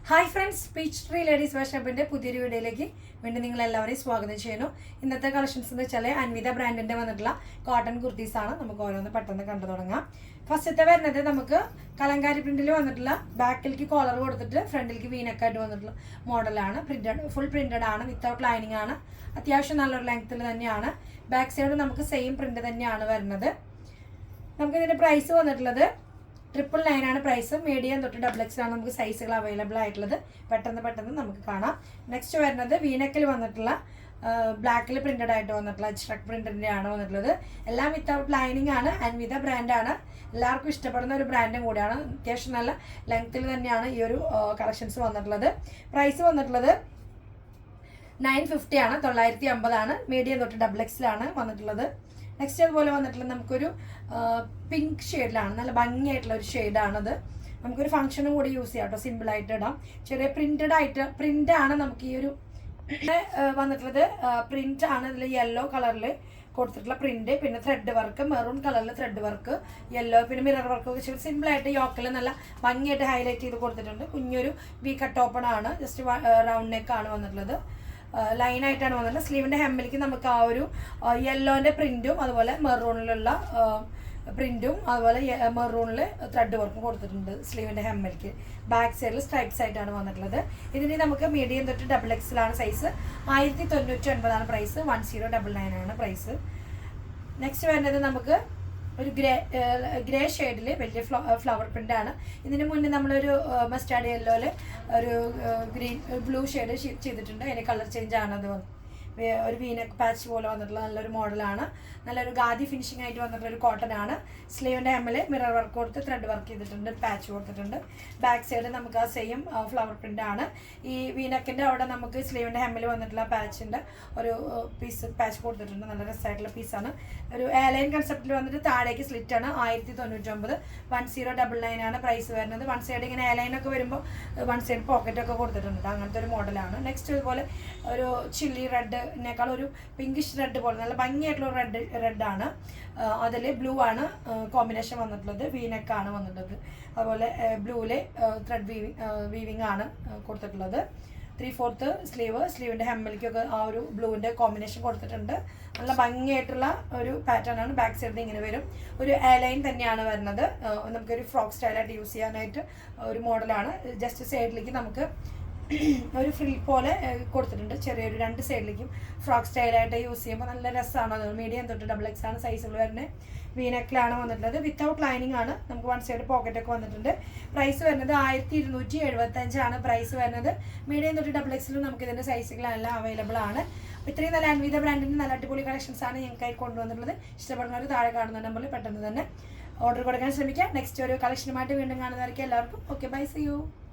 Hi friends, peach tree ladies വേഷപ്പിൻ്റെ പുതിയൊരു വീഡിയോയിലേക്ക് വീണ്ടും നിങ്ങളെല്ലാവരെയും സ്വാഗതം ചെയ്യുന്നു. ഇന്നത്തെ കളക്ഷൻസ് എന്ന് വെച്ചാൽ അൻവിത ബ്രാൻഡിൻ്റെ വന്നിട്ടുള്ള കോട്ടൺ കുർത്തീസാണ്. നമുക്ക് ഓരോന്ന് പെട്ടെന്ന് കണ്ടു തുടങ്ങാം. ഫസ്റ്റത്തെ വരുന്നത് നമുക്ക് കലങ്കാരി പ്രിന്റിൽ വന്നിട്ടുള്ള ബാക്കിലേക്ക് കോളർ കൊടുത്തിട്ട് ഫ്രണ്ടിലേക്ക് വീനക്കായിട്ട് വന്നിട്ടുള്ള മോഡലാണ്. ഫുൾ പ്രിന്റഡ് ആണ്, വിത്തൗട്ട് ലൈനിങ് ആണ്. അത്യാവശ്യം നല്ലൊരു ലെങ്ത്തിൽ തന്നെയാണ്. ബാക്ക് സൈഡ് നമുക്ക് സെയിം പ്രിന്റ് തന്നെയാണ് വരുന്നത്. നമുക്കിതിൻ്റെ പ്രൈസ് വന്നിട്ടുള്ളത് 999 ആണ് പ്രൈസ്. മീഡിയം തൊട്ട് XXL ആണ് നമുക്ക് സൈസുകൾ അവൈലബിൾ ആയിട്ടുള്ളത്. പെട്ടെന്ന് നമുക്ക് കാണാം. നെക്സ്റ്റ് വരുന്നത് വീനക്കിൽ വന്നിട്ടുള്ള ബ്ലാക്കിൽ പ്രിന്റഡ് ആയിട്ട് വന്നിട്ടുള്ള എച്ച്ട്രക് പ്രിന്റിൻ്റെ ആണ് വന്നിട്ടുള്ളത്. എല്ലാം വിത്തൗട്ട് ലൈനിങ് ആണ്. അൻവിത ബ്രാൻഡാണ്. എല്ലാവർക്കും ഇഷ്ടപ്പെടുന്ന ഒരു ബ്രാൻഡും കൂടിയാണ്. അത്യാവശ്യം നല്ല ലെങ്ത്തിൽ തന്നെയാണ് ഈ ഒരു കളക്ഷൻസ് വന്നിട്ടുള്ളത്. പ്രൈസ് വന്നിട്ടുള്ളത് 950 ആണ്, 950 ആണ്. മീഡിയം തൊട്ട് XXL ആണ് വന്നിട്ടുള്ളത്. നെക്സ്റ്റ് അതുപോലെ വന്നിട്ടുള്ള നമുക്കൊരു പിങ്ക് ഷെയ്ഡിലാണ്, നല്ല ഭംഗിയായിട്ടുള്ള ഒരു ഷെയ്ഡാണത്. നമുക്കൊരു ഫംഗ്ഷനും കൂടി യൂസ് ചെയ്യാം കേട്ടോ, സിമ്പിളായിട്ട് ഇടാം. ചെറിയ പ്രിൻ്റാണ് നമുക്ക് ഈ ഒരു വന്നിട്ടുള്ളത്. പ്രിൻ്റ് ആണ് ഇതിൽ യെല്ലോ കളറിൽ കൊടുത്തിട്ടുള്ള പ്രിന്റ്, പിന്നെ ത്രെഡ് വർക്ക്, മെറൂൺ കളറിൽ ത്രെഡ് വർക്ക്, യെല്ലോ, പിന്നെ മിറർ വർക്ക് ഒക്കെ സിമ്പിളായിട്ട് യോക്കിൽ നല്ല ഭംഗിയായിട്ട് ഹൈലൈറ്റ് ചെയ്ത് കൊടുത്തിട്ടുണ്ട്. കുഞ്ഞൊരു വി കട്ട് ഓപ്പൺ ആണ്, ജസ്റ്റ് റൗണ്ട് നെക്ക് ആണ് വന്നിട്ടുള്ളത്. ലൈനായിട്ടാണ് വന്നിട്ടുള്ളത്. സ്ലീവിൻ്റെ ഹെമ്മിലേക്ക് നമുക്ക് ആ ഒരു യെല്ലോൻ്റെ പ്രിൻറ്റും അതുപോലെ മെറൂണിലുള്ള പ്രിൻറ്റും അതുപോലെ മെറൂണിൽ ത്രെഡ് വർക്കും കൊടുത്തിട്ടുണ്ട് സ്ലീവിൻ്റെ ഹെമ്മിലേക്ക്. ബാക്ക് സൈഡിൽ സ്ട്രൈപ്സ് ആയിട്ടാണ് വന്നിട്ടുള്ളത്. ഇതിന് നമുക്ക് മീഡിയം തൊട്ട് XXL ആണ് സൈസ്. 1099 ആണ് പ്രൈസ്. 1099 ആണ് പ്രൈസ്. നെക്സ്റ്റ് വരുന്നത് നമുക്ക് ഒരു ഗ്രേ ഷെയ്ഡിൽ വലിയ ഫ്ലവർ പ്രിൻ്റ് ആണ്. ഇതിന് മുന്നേ നമ്മളൊരു മസ്റ്റാർഡ് യെല്ലോയിൽ ഒരു ബ്ലൂ ഷെയ്ഡ് ചെയ്തിട്ടുണ്ട്. അതിന് കളർ ചേഞ്ച് ആണ്. അത് ഒരു വീനക്ക് പാച്ച് പോലെ വന്നിട്ടുള്ള നല്ലൊരു മോഡലാണ്. നല്ലൊരു ഗാദി ഫിനിഷിംഗ് ആയിട്ട് വന്നിട്ടുള്ള ഒരു കോട്ടൺ ആണ്. സ്ലീവിൻ്റെ ഹെമ്മിൽ മിറർ വർക്ക് കൊടുത്ത് ത്രെഡ് വർക്ക് ചെയ്തിട്ടുണ്ട്, പാച്ച് കൊടുത്തിട്ടുണ്ട്. ബാക്ക് സൈഡ് നമുക്ക് ആ സെയിം ഫ്ലവർ പ്രിൻ്റ് ആണ്. ഈ വീനക്കിൻ്റെ അവിടെ നമുക്ക് സ്ലീവിൻ്റെ ഹെമ്മിൽ വന്നിട്ടുള്ള പാച്ചിൻ്റെ ഒരു പീസ് പാച്ച് കൊടുത്തിട്ടുണ്ട്. നല്ല രസമായിട്ടുള്ള പീസാണ്. ഒരു എയർലൈൻ കൺസെപ്റ്റിൽ വന്നിട്ട് താഴേക്ക് സ്ലിറ്റ് ആണ്. 1099, 1099 ആണ് പ്രൈസ് വരുന്നത്. വൺ സൈഡ് ഇങ്ങനെ എയർലൈനൊക്കെ വരുമ്പോൾ വൺ സൈഡ് പോക്കറ്റൊക്കെ കൊടുത്തിട്ടുണ്ട്. അങ്ങനത്തെ ഒരു മോഡലാണ്. നെക്സ്റ്റ് ഇതുപോലെ ഒരു ചില്ലി റെഡിനേക്കാൾ ഒരു പിങ്കിഷ് റെഡ് പോലെ നല്ല ഭംഗിയായിട്ടുള്ള റെഡാണ്. അതിൽ ബ്ലൂ ആണ് കോമ്പിനേഷൻ വന്നിട്ടുള്ളത്. വീനെക്കാണ് വന്നിട്ടുള്ളത്. അതുപോലെ ബ്ലൂവിൽ ത്രെഡ് വീവിങ് ആണ് കൊടുത്തിട്ടുള്ളത്. 3/4 സ്ലീവിൻ്റെ ഹെമ്മിലേക്കൊക്കെ ആ ഒരു ബ്ലൂവിൻ്റെ കോമ്പിനേഷൻ കൊടുത്തിട്ടുണ്ട്. നല്ല ഭംഗിയായിട്ടുള്ള ഒരു പാറ്റേൺ ആണ്. ബാക്ക് സൈഡിൽ ഇങ്ങനെ വരും. ഒരു എയർലൈൻ തന്നെയാണ് വരുന്നത്. നമുക്കൊരു ഫ്രോക്ക് സ്റ്റൈലായിട്ട് യൂസ് ചെയ്യാനായിട്ട് ഒരു മോഡലാണ്. ജസ്റ്റ് സൈഡിലേക്ക് നമുക്ക് ഒരു ഫ്രിൽ പോലെ കൊടുത്തിട്ടുണ്ട്. ചെറിയൊരു രണ്ട് സൈഡിലേക്കും ഫ്രോക്ക് സ്റ്റൈലായിട്ട് യൂസ് ചെയ്യുമ്പോൾ നല്ല രസമാണ്. അത് മീഡിയം തൊട്ട് XXL ആണ് സൈസുകൾ വരുന്നത്. വീനെക്കിലാണ് വന്നിട്ടുള്ളത്. വിത്തൗട്ട് ലൈനിങ് ആണ്. നമുക്ക് വൺ സൈഡ് പോക്കറ്റൊക്കെ വന്നിട്ടുണ്ട്. പ്രൈസ് വരുന്നത് 1275 ആണ് പ്രൈസ് വരുന്നത്. മീഡിയം തൊട്ട് XXL നമുക്ക് ഇതിൻ്റെ സൈസുകളെല്ലാം അവൈലബിൾ ആണ്. ഇത്രയും നല്ല അൻവിത ബ്രാൻഡിൻ്റെ നല്ല അടിപൊളി കളക്ഷൻസ് ആണ് ഞങ്ങൾക്കായി കൊണ്ടുവന്നിട്ടുള്ളത്. ഇഷ്ടപ്പെടുന്നവർ താഴെ കാണുന്ന നമ്പറിൽ പെട്ടെന്ന് തന്നെ ഓർഡർ കൊടുക്കാൻ ശ്രമിക്കാം. നെക്സ്റ്റ് ഒരു കളക്ഷനുമായിട്ട് വീണ്ടും കാണുന്നവർക്ക് എല്ലാവർക്കും ഓക്കെ, ബൈ, സീ യു.